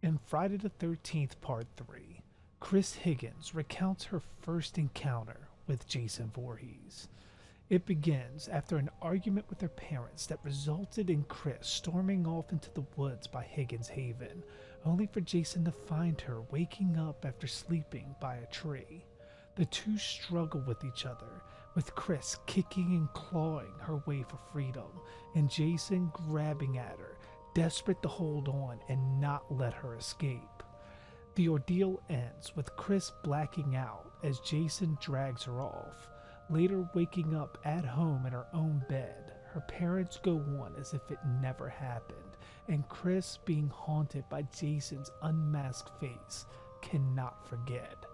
In Friday the 13th Part 3, Chris Higgins recounts her first encounter with Jason Voorhees. It begins after an argument with her parents that resulted in Chris storming off into the woods by Higgins Haven, only for Jason to find her waking up after sleeping by a tree. The two struggle with each other, with Chris kicking and clawing her way for freedom, and Jason grabbing at her, desperate to hold on and not let her escape. The ordeal ends with Chris blacking out as Jason drags her off. Later waking up at home in her own bed, her parents go on as if it never happened, and Chris, being haunted by Jason's unmasked face, cannot forget.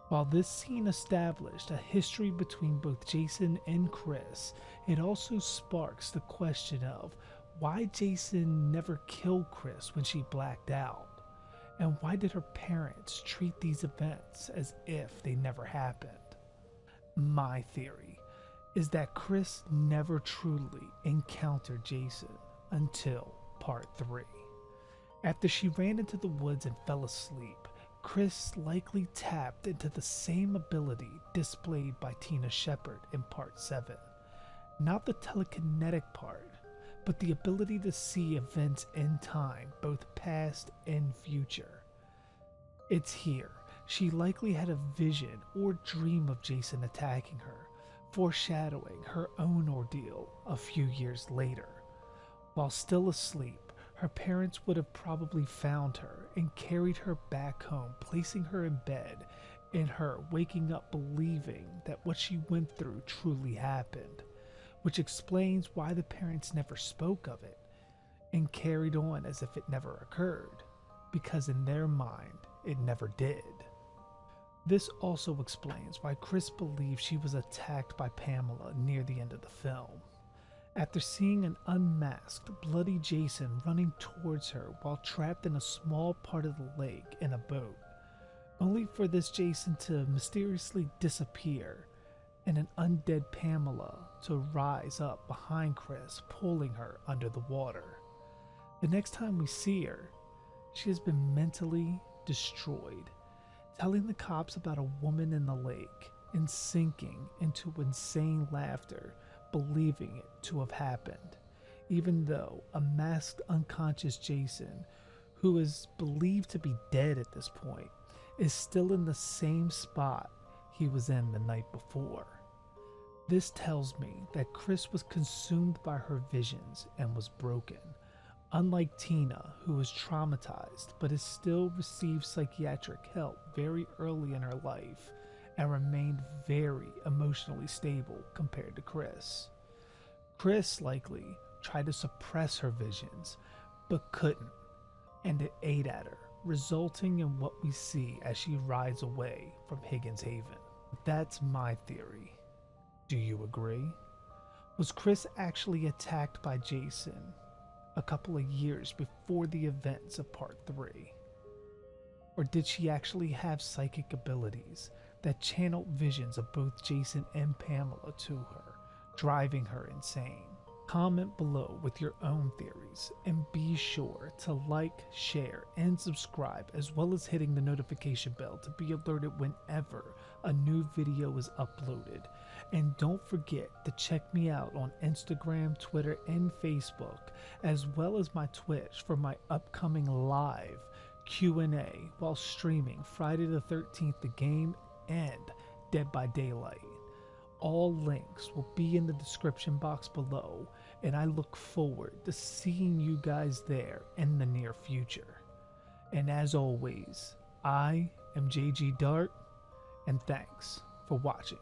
While this scene established a history between both Jason and Chris, it also sparks the question of why Jason never killed Chris when she blacked out, and why did her parents treat these events as if they never happened. My theory is that Chris never truly encountered Jason until Part 3. After she ran into the woods and fell asleep, Chris likely tapped into the same ability displayed by Tina Shepard in Part 7. Not the telekinetic part, but the ability to see events in time, both past and future. It's here she likely had a vision or dream of Jason attacking her, foreshadowing her own ordeal a few years later. While still asleep, her parents would have probably found her and carried her back home, placing her in bed, and her waking up believing that what she went through truly happened, which explains why the parents never spoke of it and carried on as if it never occurred, because in their mind, it never did. This also explains why Chris believes she was attacked by Pamela near the end of the film. After seeing an unmasked, bloody Jason running towards her while trapped in a small part of the lake in a boat, only for this Jason to mysteriously disappear and an undead Pamela to rise up behind Chris, pulling her under the water. The next time we see her, she has been mentally destroyed, telling the cops about a woman in the lake and sinking into insane laughter, believing it to have happened, even though a masked unconscious Jason, who is believed to be dead at this point, is still in the same spot he was in the night before. This tells me that Chris was consumed by her visions and was broken. Unlike Tina, who was traumatized but has still received psychiatric help very early in her life and remained very emotionally stable compared to Chris. Chris likely tried to suppress her visions but couldn't, and it ate at her, resulting in what we see as she rides away from Higgins Haven. That's my theory. Do you agree? Was Chris actually attacked by Jason a couple of years before the events of Part 3? Or did she actually have psychic abilities that channeled visions of both Jason and Pamela to her, driving her insane? Comment below with your own theories, and be sure to like, share, and subscribe, as well as hitting the notification bell to be alerted whenever a new video is uploaded. And don't forget to check me out on Instagram, Twitter, and Facebook, as well as my Twitch for my upcoming live Q&A while streaming Friday the 13th the game and Dead by Daylight. All links will be in the description box below, and I look forward to seeing you guys there in the near future. And as always, I am JG Dark, and thanks for watching.